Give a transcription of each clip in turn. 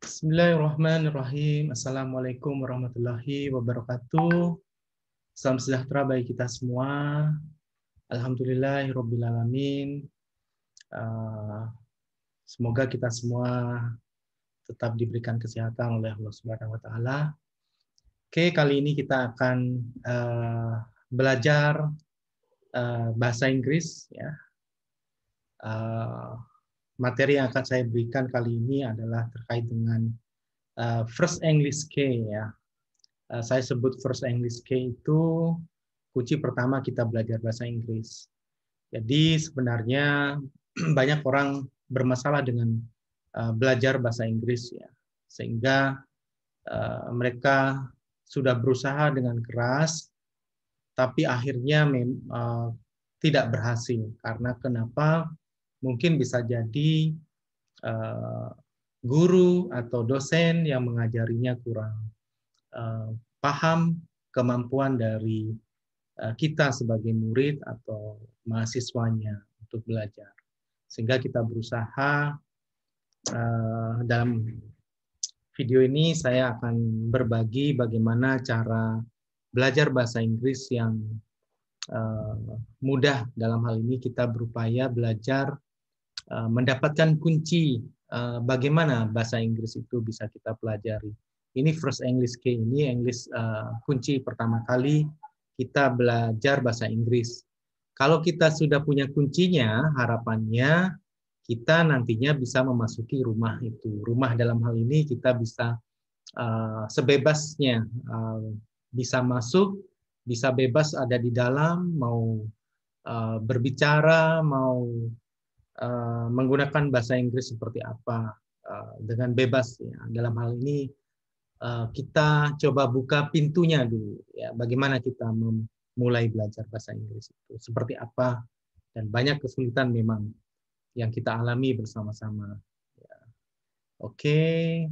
Bismillahirrahmanirrahim. Assalamualaikum warahmatullahi wabarakatuh. Salam sejahtera bagi kita semua. Alhamdulillahirrabbilalamin. Semoga kita semua tetap diberikan kesehatan oleh Allah Subhanahu wa Ta'ala. Oke, kali ini kita akan belajar bahasa Inggris. Ya. Materi yang akan saya berikan kali ini adalah terkait dengan First English K. Ya. Saya sebut First English K itu kunci pertama kita belajar bahasa Inggris. Jadi sebenarnya banyak orang bermasalah dengan belajar bahasa Inggris, ya, sehingga mereka sudah berusaha dengan keras, tapi akhirnya tidak berhasil. Karena kenapa? Mungkin bisa jadi guru atau dosen yang mengajarinya kurang paham kemampuan dari kita sebagai murid atau mahasiswanya untuk belajar. Sehingga kita berusaha dalam video ini saya akan berbagi bagaimana cara belajar bahasa Inggris yang mudah. Dalam hal ini kita berupaya belajar mendapatkan kunci bagaimana bahasa Inggris itu bisa kita pelajari. Ini First English K, ini English kunci pertama kali kita belajar bahasa Inggris. Kalau kita sudah punya kuncinya, harapannya kita nantinya bisa memasuki rumah itu. Rumah dalam hal ini kita bisa sebebasnya bisa masuk, bisa bebas ada di dalam, mau berbicara, mau menggunakan bahasa Inggris seperti apa dengan bebas. Ya. Dalam hal ini kita coba buka pintunya dulu. Ya. Bagaimana kita memulai belajar bahasa Inggris itu seperti apa, dan banyak kesulitan memang yang kita alami bersama-sama. Ya. Oke.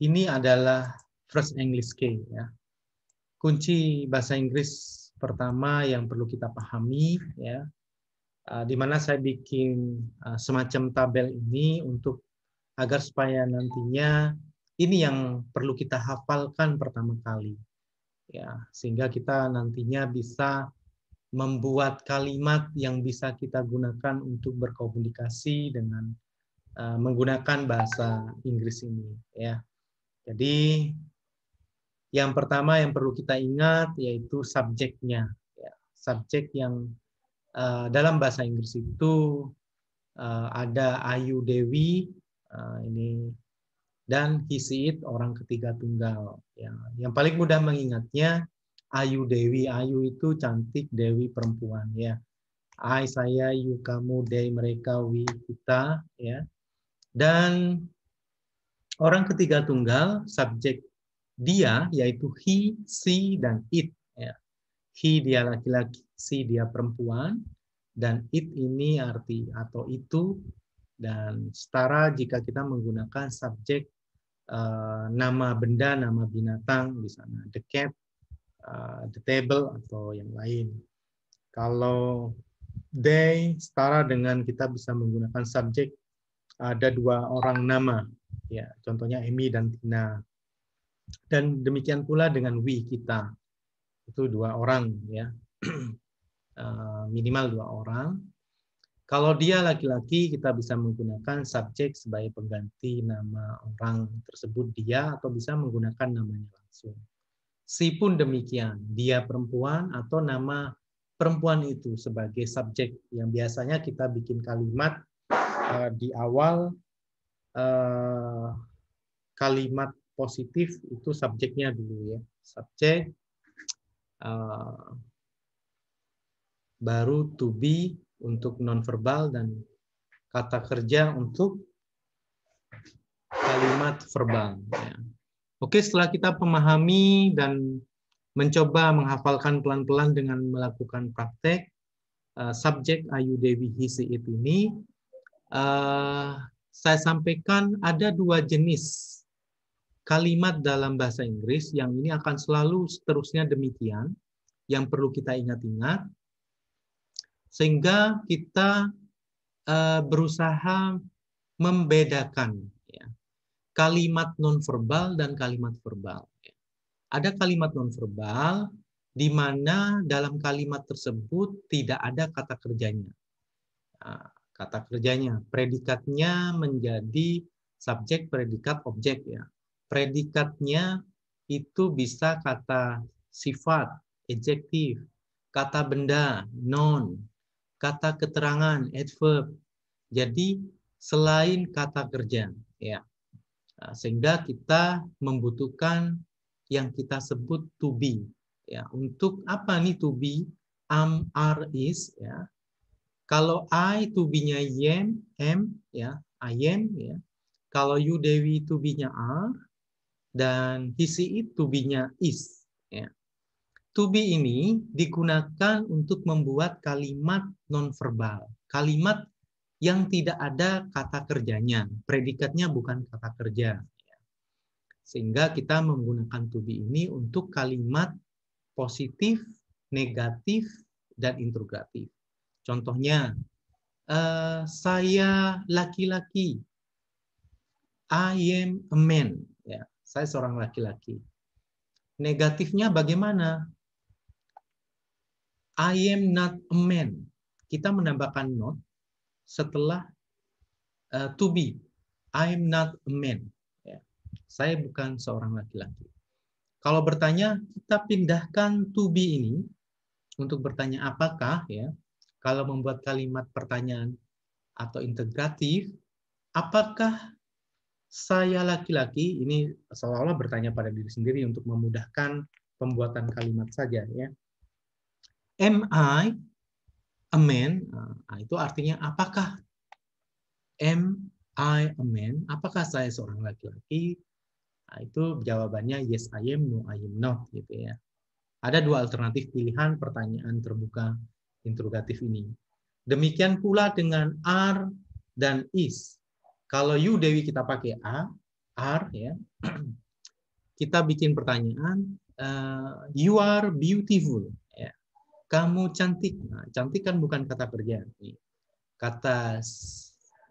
Ini adalah First English K. Ya. Kunci bahasa Inggris pertama yang perlu kita pahami, ya, di mana saya bikin semacam tabel ini untuk agar supaya nantinya ini yang perlu kita hafalkan pertama kali, ya, sehingga kita nantinya bisa membuat kalimat yang bisa kita gunakan untuk berkomunikasi dengan menggunakan bahasa Inggris ini, ya. Jadi yang pertama yang perlu kita ingat yaitu subjeknya. Ya. Subjek yang dalam bahasa Inggris itu ada Ayu Dewi ini dan he she it orang ketiga tunggal. Ya. Yang paling mudah mengingatnya Ayu Dewi. Ayu itu cantik, Dewi perempuan. Ya. I, saya, you, kamu, they, mereka, we, kita. Ya. Dan orang ketiga tunggal subjek dia yaitu he, she, dan it. Ya. He dia laki-laki, she dia perempuan, dan it ini arti atau itu, dan setara jika kita menggunakan subjek nama benda, nama binatang di sana, the cat, the table, atau yang lain. Kalau they setara dengan kita bisa menggunakan subjek ada dua orang nama, ya, contohnya Amy dan Tina. Dan demikian pula dengan we, kita. Itu dua orang, ya. Minimal dua orang. Kalau dia laki-laki, kita bisa menggunakan subjek sebagai pengganti nama orang tersebut dia, atau bisa menggunakan namanya langsung. Si pun demikian, dia perempuan atau nama perempuan itu sebagai subjek yang biasanya kita bikin kalimat di awal kalimat positif itu subjeknya dulu, ya. Subjek, baru to be untuk nonverbal, dan kata kerja untuk kalimat verbal. Ya. Oke, setelah kita memahami dan mencoba menghafalkan pelan-pelan dengan melakukan praktek, subjek Ayu Dewi he she it ini, saya sampaikan ada dua jenis kalimat dalam bahasa Inggris yang ini akan selalu seterusnya demikian, yang perlu kita ingat-ingat. Sehingga kita berusaha membedakan ya, kalimat nonverbal dan kalimat verbal. Ada kalimat nonverbal di mana dalam kalimat tersebut tidak ada kata kerjanya. Kata kerjanya, predikatnya menjadi subjek, predikat, objek ya. Predikatnya itu bisa kata sifat, adjektif, kata benda, noun, kata keterangan, adverb. Jadi selain kata kerja ya. Sehingga kita membutuhkan yang kita sebut to be ya. Untuk apa nih to be? Am, are, is ya. Kalau I to be-nya am ya, I am ya. Kalau you Dewi to be-nya are dan he she it to be-nya is ya. To be ini digunakan untuk membuat kalimat nonverbal, kalimat yang tidak ada kata kerjanya, predikatnya bukan kata kerja. Sehingga kita menggunakan to be ini untuk kalimat positif, negatif, dan interrogatif. Contohnya, saya laki-laki. I am a man. Ya, saya seorang laki-laki. Negatifnya bagaimana? I am not a man. Kita menambahkan not setelah to be. I am not a man. Ya, saya bukan seorang laki-laki. Kalau bertanya, kita pindahkan to be ini untuk bertanya apakah ya. Kalau membuat kalimat pertanyaan atau integratif, apakah saya laki-laki? Ini seolah-olah bertanya pada diri sendiri untuk memudahkan pembuatan kalimat saja ya. Am I a man? Nah, itu artinya apakah? Am I a man? Apakah saya seorang laki-laki? Nah, itu jawabannya yes I am, no I am not gitu ya. Ada dua alternatif pilihan pertanyaan terbuka interrogatif ini. Demikian pula dengan are dan is. Kalau you Dewi kita pakai are ya. Kita bikin pertanyaan you are beautiful ya. Kamu cantik. Nah, cantik kan bukan kata kerja. Kata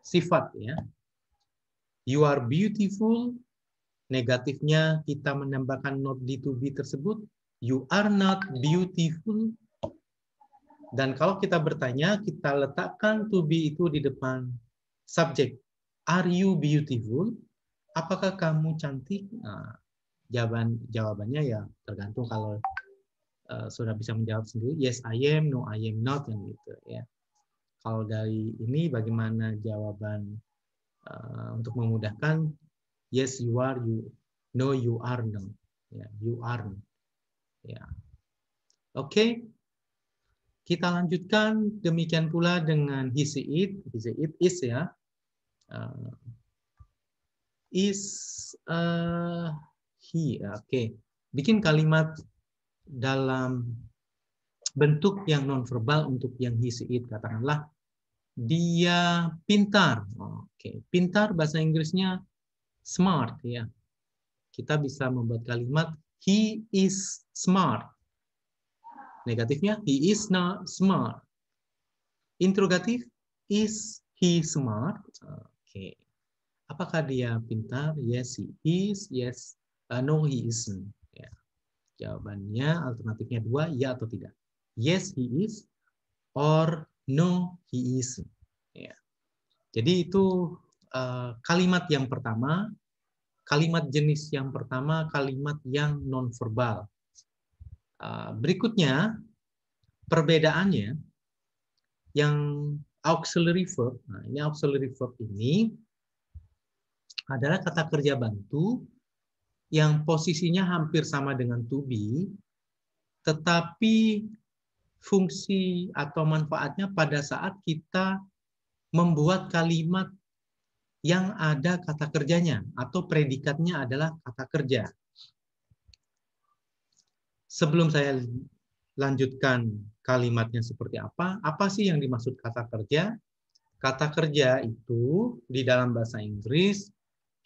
sifat ya. You are beautiful. Negatifnya kita menambahkan not di to be tersebut. You are not beautiful. Dan kalau kita bertanya, kita letakkan to be itu di depan subjek. Are you beautiful? Apakah kamu cantik? Nah, jawabannya ya tergantung kalau sudah bisa menjawab sendiri. Yes, I am. No, I am not. Yang gitu ya. Kalau dari ini bagaimana jawaban untuk memudahkan? Yes, you are. No, you are not. Ya, you are. Ya. Oke. Kita lanjutkan demikian pula dengan he she it is ya. Is he. Oke. Bikin kalimat dalam bentuk yang nonverbal untuk yang he she it. Katakanlah dia pintar. Oke. Pintar bahasa Inggrisnya smart ya. Kita bisa membuat kalimat he is smart. Negatifnya, he is not smart. Interrogatif, is he smart? Oke. Apakah dia pintar? Yes, he is. Yes, no, he isn't. Ya. Jawabannya alternatifnya dua, ya atau tidak. Yes, he is. Or no, he isn't. Ya. Jadi itu kalimat yang pertama. Kalimat jenis yang pertama, kalimat yang nonverbal. Berikutnya, perbedaannya yang auxiliary verb. Nah, ini auxiliary verb ini adalah kata kerja bantu yang posisinya hampir sama dengan to be, tetapi fungsi atau manfaatnya pada saat kita membuat kalimat yang ada kata kerjanya atau predikatnya adalah kata kerja. Sebelum saya lanjutkan kalimatnya seperti apa sih yang dimaksud kata kerja? Kata kerja itu di dalam bahasa Inggris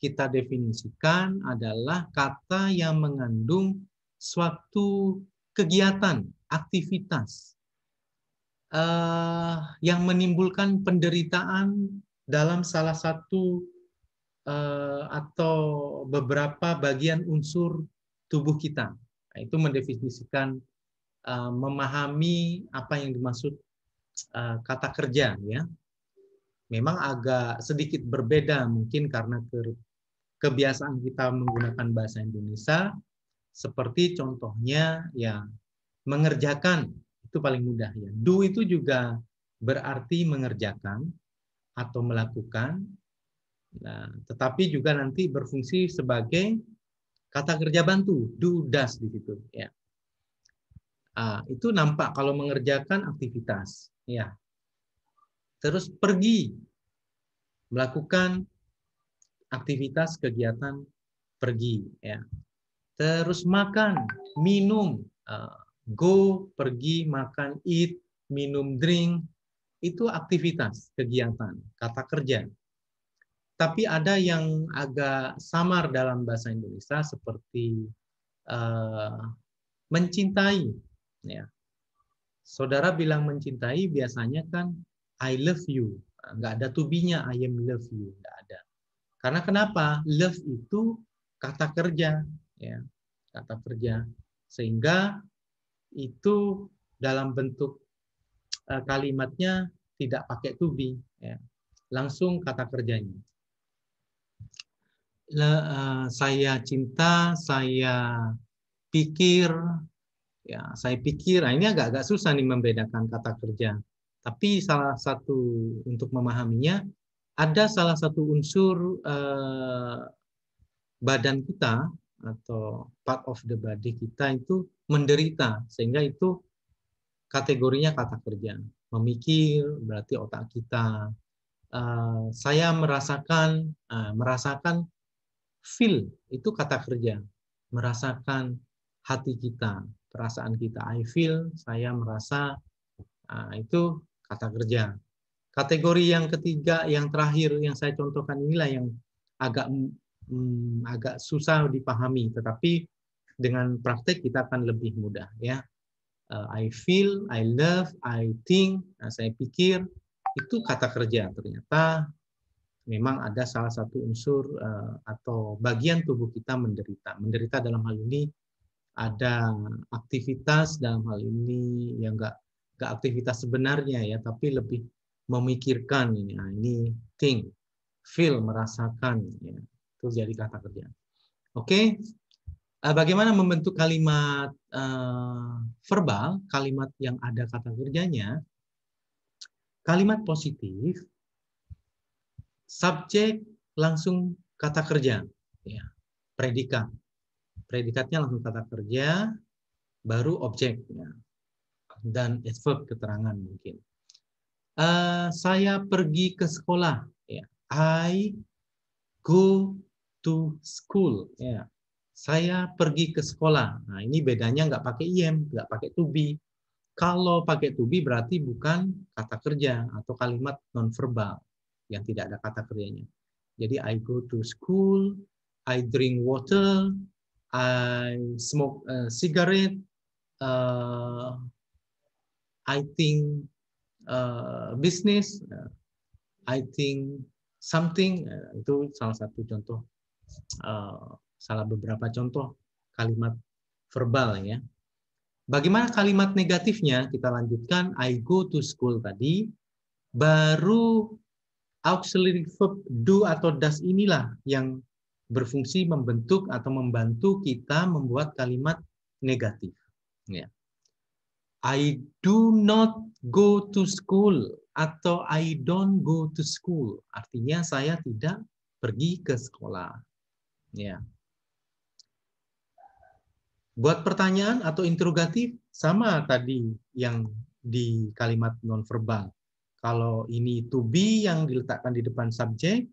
kita definisikan adalah kata yang mengandung suatu kegiatan, aktivitas. yang menimbulkan penderitaan dalam salah satu atau beberapa bagian unsur tubuh kita. Nah, itu mendefinisikan memahami apa yang dimaksud kata kerja, ya. Memang agak sedikit berbeda mungkin karena kebiasaan kita menggunakan bahasa Indonesia, seperti contohnya ya mengerjakan, itu paling mudah ya. Do itu juga berarti mengerjakan atau melakukan, nah, tetapi juga nanti berfungsi sebagai kata kerja bantu, do, does di situ ya. Itu nampak kalau mengerjakan aktivitas ya. Terus pergi, melakukan aktivitas kegiatan pergi ya. Terus makan, minum, go, pergi, makan, eat, minum, drink, itu aktivitas, kegiatan, kata kerja. Tapi ada yang agak samar dalam bahasa Indonesia seperti mencintai. Ya. Saudara bilang mencintai biasanya kan I love you. Nggak ada to be-nya I am love you. Nggak ada. Karena kenapa? Love itu kata kerja. Ya. Kata kerja. Sehingga itu dalam bentuk kalimatnya tidak pakai to be. Ya. Langsung kata kerjanya. Saya cinta, saya pikir, ya saya pikir. Nah, ini agak susah nih membedakan kata kerja. Tapi salah satu untuk memahaminya, ada salah satu unsur badan kita atau part of the body kita itu menderita, sehingga itu kategorinya kata kerja. Memikir berarti otak kita. Saya merasakan, merasakan, feel itu kata kerja. Merasakan hati kita, perasaan kita. I feel, saya merasa, itu kata kerja. Kategori yang ketiga, yang terakhir yang saya contohkan inilah yang agak susah dipahami, tetapi dengan praktek kita akan lebih mudah ya. I feel, I love, I think, saya pikir, itu kata kerja. Ternyata memang ada salah satu unsur atau bagian tubuh kita menderita. Menderita dalam hal ini ada aktivitas, dalam hal ini yang enggak aktivitas sebenarnya ya, tapi lebih memikirkan ini. Nah, ini think, feel, merasakan ya. Itu jadi kata kerja. Oke. Bagaimana membentuk kalimat verbal, kalimat yang ada kata kerjanya? Kalimat positif, subjek langsung kata kerja, ya. Predikat, predikatnya langsung kata kerja, baru objek, ya. Dan adverb keterangan mungkin. Saya pergi ke sekolah, ya. I go to school, ya. Saya pergi ke sekolah. Nah, ini bedanya nggak pakai im, nggak pakai to be. Kalau pakai to be berarti bukan kata kerja atau kalimat nonverbal yang tidak ada kata kerjanya. Jadi I go to school, I drink water, I smoke a cigarette, I think business, I think something. Itu salah satu contoh, salah beberapa contoh kalimat verbal ya. Bagaimana kalimat negatifnya? Kita lanjutkan, I go to school tadi, baru auxiliary verb do atau does inilah yang berfungsi membentuk atau membantu kita membuat kalimat negatif. Ya. I do not go to school atau I don't go to school. Artinya saya tidak pergi ke sekolah. Ya. Buat pertanyaan atau interrogatif, sama tadi yang di kalimat nonverbal. Kalau ini to be yang diletakkan di depan subjek,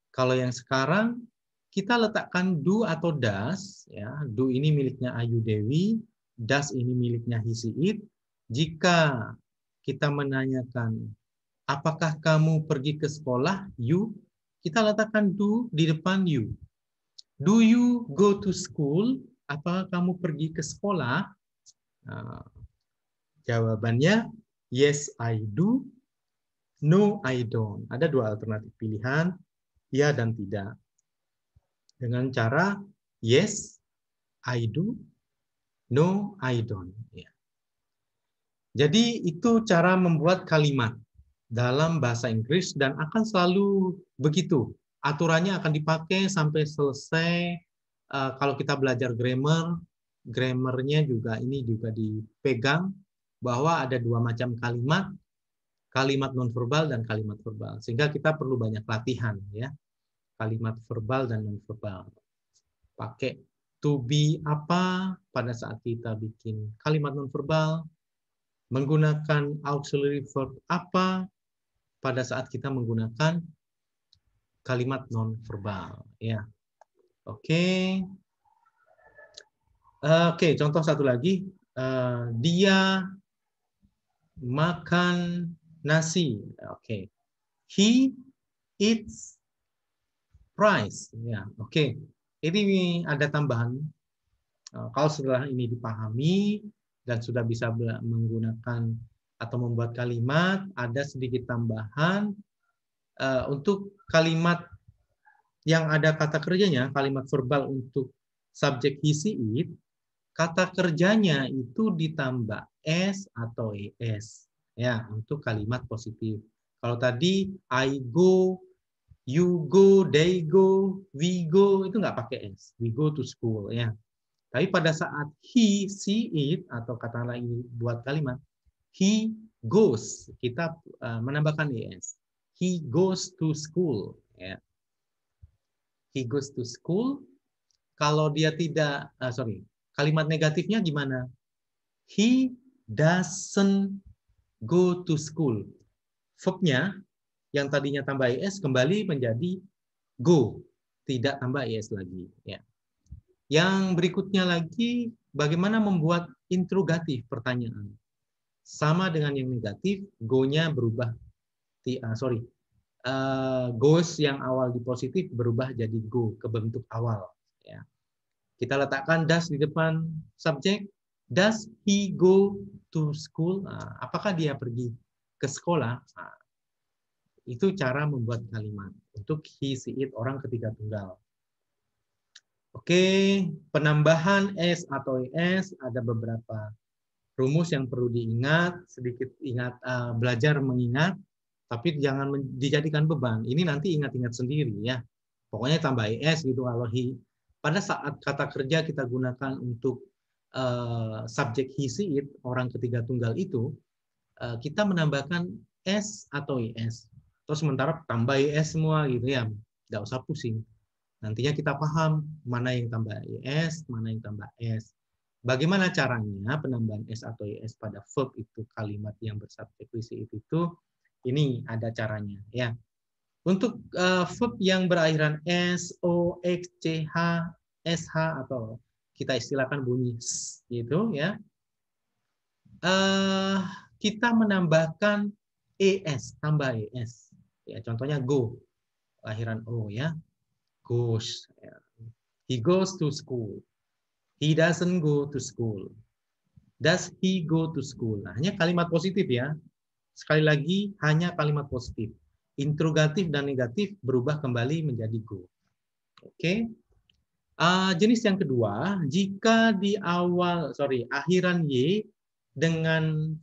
kalau yang sekarang kita letakkan do atau does, ya. Do ini miliknya Ayu Dewi, does ini miliknya he, she, it. Jika kita menanyakan, apakah kamu pergi ke sekolah? You, kita letakkan do di depan you. Do you go to school? Apakah kamu pergi ke sekolah? Nah, jawabannya yes I do, no I don't. Ada dua alternatif pilihan, ya dan tidak. Dengan cara yes I do, no I don't. Ya. Jadi itu cara membuat kalimat dalam bahasa Inggris dan akan selalu begitu. Aturannya akan dipakai sampai selesai. Kalau kita belajar grammar, grammarnya juga ini juga dipegang bahwa ada dua macam kalimat, kalimat nonverbal dan kalimat verbal. Sehingga kita perlu banyak latihan ya. Kalimat verbal dan nonverbal. Pakai to be apa pada saat kita bikin kalimat nonverbal, menggunakan auxiliary verb apa pada saat kita menggunakan kalimat non-verbal. Ya, oke. Oke, contoh satu lagi. Dia makan nasi. Oke. He eats rice. Ya, oke. Ini ada tambahan. Kalau setelah ini dipahami dan sudah bisa menggunakan atau membuat kalimat, ada sedikit tambahan untuk kalimat yang ada kata kerjanya, kalimat verbal untuk subjek he, she, it, kata kerjanya itu ditambah s atau es. Ya, untuk kalimat positif. Kalau tadi I go, you go, they go, we go, itu nggak pakai s. We go to school. Ya. Tapi pada saat he, she, it, atau katakanlah ini buat kalimat, he goes, kita menambahkan es. He goes to school. Ya. He goes to school. Kalau dia tidak, kalimat negatifnya gimana? He doesn't go to school. Verbnya yang tadinya tambah es kembali menjadi go, tidak tambah es lagi. Ya. Yang berikutnya lagi, bagaimana membuat interrogatif pertanyaan. Sama dengan yang negatif, go-nya berubah. Goes yang awal di positif berubah jadi go ke bentuk awal. Ya. Kita letakkan does di depan subjek. Does he go to school? Nah, apakah dia pergi ke sekolah? Nah, itu cara membuat kalimat untuk he, she, it, orang ketiga tunggal. Oke, penambahan s atau es ada beberapa rumus yang perlu diingat, sedikit ingat belajar mengingat, tapi jangan dijadikan beban. Ini nanti ingat-ingat sendiri ya. Pokoknya tambah es gitu kalau he. Pada saat kata kerja kita gunakan untuk subjek he, she, it, orang ketiga tunggal itu, kita menambahkan s atau es. Terus sementara tambah es semua gitu ya, nggak usah pusing. Nantinya kita paham mana yang tambah es, mana yang tambah s. Bagaimana caranya penambahan s atau es pada verb itu kalimat yang bersubjek we, she, it itu? Ini ada caranya ya. Untuk verb yang berakhiran s, o, x, c, h, sh atau kita istilahkan bunyi s gitu ya. Kita menambahkan es, tambah es. Ya, contohnya go, akhiran o ya. Goes. He goes to school. He doesn't go to school. Does he go to school? Nah, hanya kalimat positif ya. Sekali lagi, hanya kalimat positif. Interrogatif dan negatif berubah kembali menjadi go. Oke. Jenis yang kedua, jika di akhiran y dengan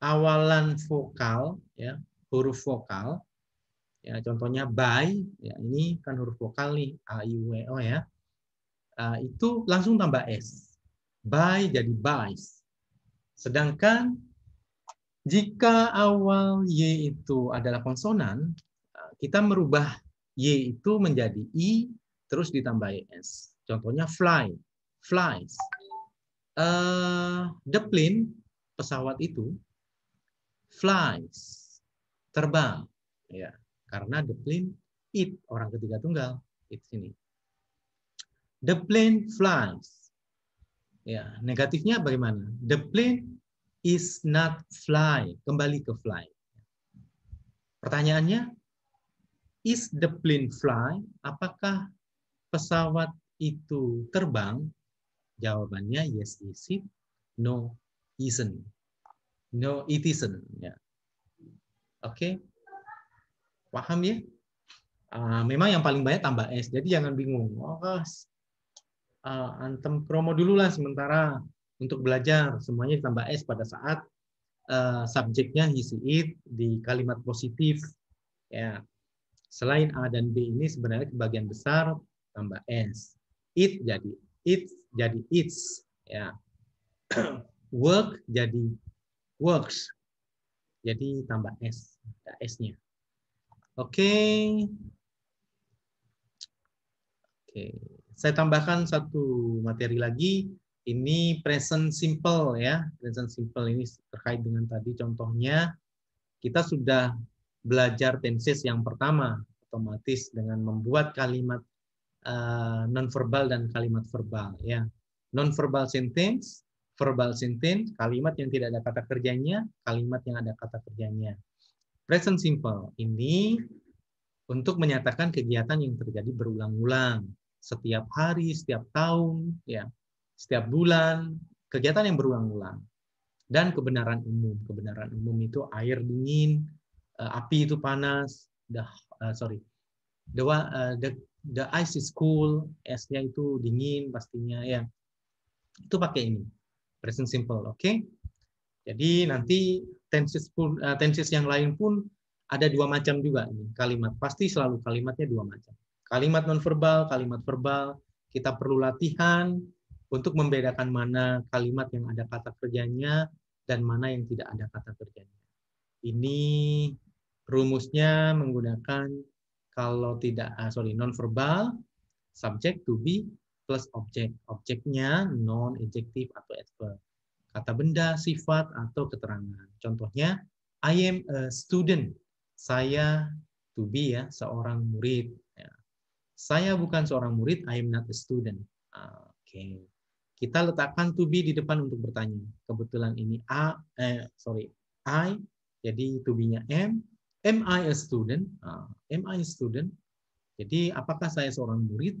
awalan vokal, ya, huruf vokal, ya, contohnya by, ya, ini kan huruf vokal nih, a, i, u, e, o ya. Itu langsung tambah s. By jadi buys. Sedangkan jika awal y itu adalah konsonan, kita merubah y itu menjadi i, terus ditambah s. Contohnya fly, flies. The plane, pesawat itu, flies, terbang. Ya, karena the plane, it, orang ketiga tunggal. It sini. The plane flies. Ya, negatifnya bagaimana? The plane is not fly. Kembali ke fly. Pertanyaannya, is the plane fly? Apakah pesawat itu terbang? Jawabannya yes, is it? No, isn't. No, it isn't. Ya. Oke, paham ya? Memang yang paling banyak tambah S, jadi jangan bingung. Oh, antem promo dulu lah sementara untuk belajar. Semuanya ditambah S pada saat subjeknya he, she, it di kalimat positif. Ya, selain A dan B ini sebenarnya kebagian besar tambah S. It jadi its. Ya. Work jadi works. Jadi tambah S, ada S-nya. Oke. Oke. Saya tambahkan satu materi lagi. Ini present simple ya. Present simple ini terkait dengan tadi contohnya. Kita sudah belajar tenses yang pertama, otomatis dengan membuat kalimat nonverbal dan kalimat verbal ya. Nonverbal sentence, verbal sentence, kalimat yang tidak ada kata kerjanya, kalimat yang ada kata kerjanya. Present simple ini untuk menyatakan kegiatan yang terjadi berulang-ulang setiap hari, setiap tahun, ya, setiap bulan, kegiatan yang berulang-ulang. Dan kebenaran umum. Kebenaran umum itu air dingin, api itu panas, the ice is cool, esnya itu dingin pastinya ya. Itu pakai ini, present simple, oke? Jadi nanti tenses yang lain pun ada dua macam juga ini kalimat. Pasti selalu kalimatnya dua macam. Kalimat nonverbal, kalimat verbal. Kita perlu latihan untuk membedakan mana kalimat yang ada kata kerjanya dan mana yang tidak ada kata kerjanya. Ini rumusnya menggunakan kalau tidak nonverbal, subject to be plus object. Objeknya non, adjective atau adverb. Kata benda, sifat, atau keterangan. Contohnya, I am a student. Saya to be ya, seorang murid. Ya. Saya bukan seorang murid, I am not a student. Oke. Kita letakkan to be di depan untuk bertanya. Kebetulan ini I, jadi to be-nya am. Am I a student? Am I a student? Jadi, apakah saya seorang murid?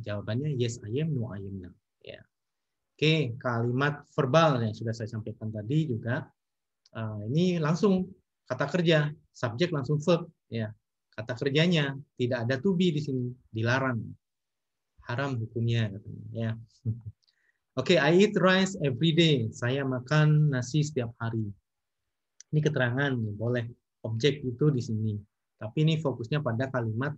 Jawabannya yes, I am, no, I am not. Ya. Oke, kalimat verbal yang sudah saya sampaikan tadi juga ini langsung kata kerja, subjek langsung verb ya. Kata kerjanya tidak ada to be di sini, dilarang. Haram hukumnya katanya ya. Oke, I eat rice every day. Saya makan nasi setiap hari. Ini keterangan, boleh objek itu di sini. Tapi ini fokusnya pada kalimat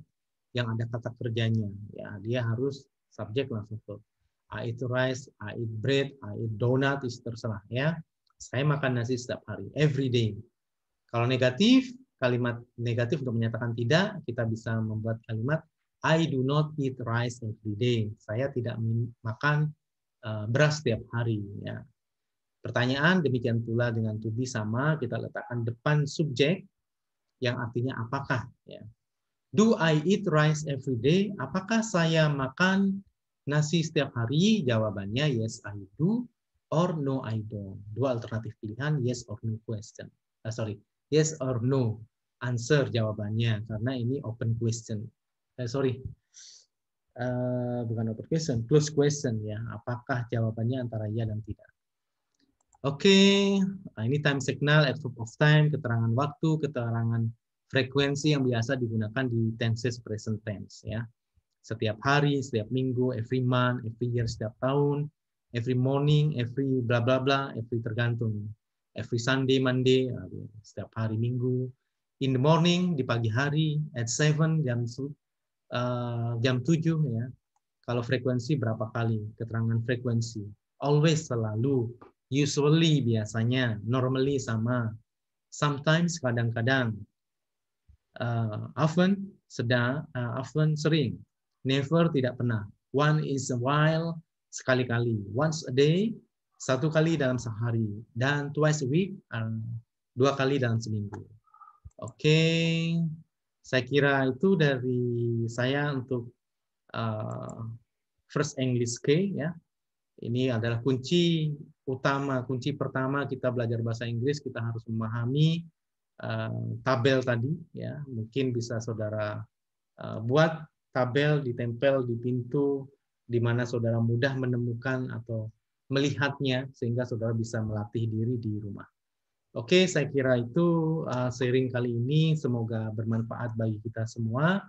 yang ada kata kerjanya. Ya, dia harus subjek langsung verb. I eat rice, I eat bread, I eat donut, itu terserah ya. Saya makan nasi setiap hari, every day. Kalau negatif, kalimat negatif untuk menyatakan tidak, kita bisa membuat kalimat I do not eat rice every day. Saya tidak makan beras setiap hari. Ya. Pertanyaan demikian pula dengan to be sama, kita letakkan depan subjek yang artinya apakah. Ya. Do I eat rice every day? Apakah saya makan nasi setiap hari? Jawabannya yes, I do, or no, I don't. Dua alternatif pilihan, yes or no question. Yes or no answer jawabannya, karena ini open question. Bukan open question, close question ya. Apakah jawabannya antara ya dan tidak? Oke, nah ini time signal, adverb of time, keterangan waktu, keterangan frekuensi yang biasa digunakan di tenses present tense ya. Setiap hari, setiap minggu, every month, every year, setiap tahun, every morning, every bla bla bla, every tergantung. Every Sunday, Monday, setiap hari Minggu. In the morning, di pagi hari, at 7, jam 7 ya. Kalau frekuensi berapa kali? Keterangan frekuensi. Always, selalu. Usually, biasanya. Normally, sama. Sometimes, kadang-kadang. Often, often, sering. Never, tidak pernah. One is a while, sekali-kali. Once a day, satu kali dalam sehari. Dan twice a week, 2 kali dalam seminggu. Oke, saya kira itu dari saya untuk First English K ya. Ini adalah kunci utama, kunci pertama kita belajar bahasa Inggris, kita harus memahami tabel tadi ya. Mungkin bisa saudara buat tabel ditempel di pintu di mana saudara mudah menemukan atau melihatnya sehingga saudara bisa melatih diri di rumah. Oke, saya kira itu sharing kali ini semoga bermanfaat bagi kita semua.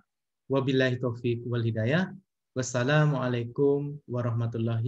Wabillahi taufiq wal hidayah. Wassalamualaikum warahmatullahi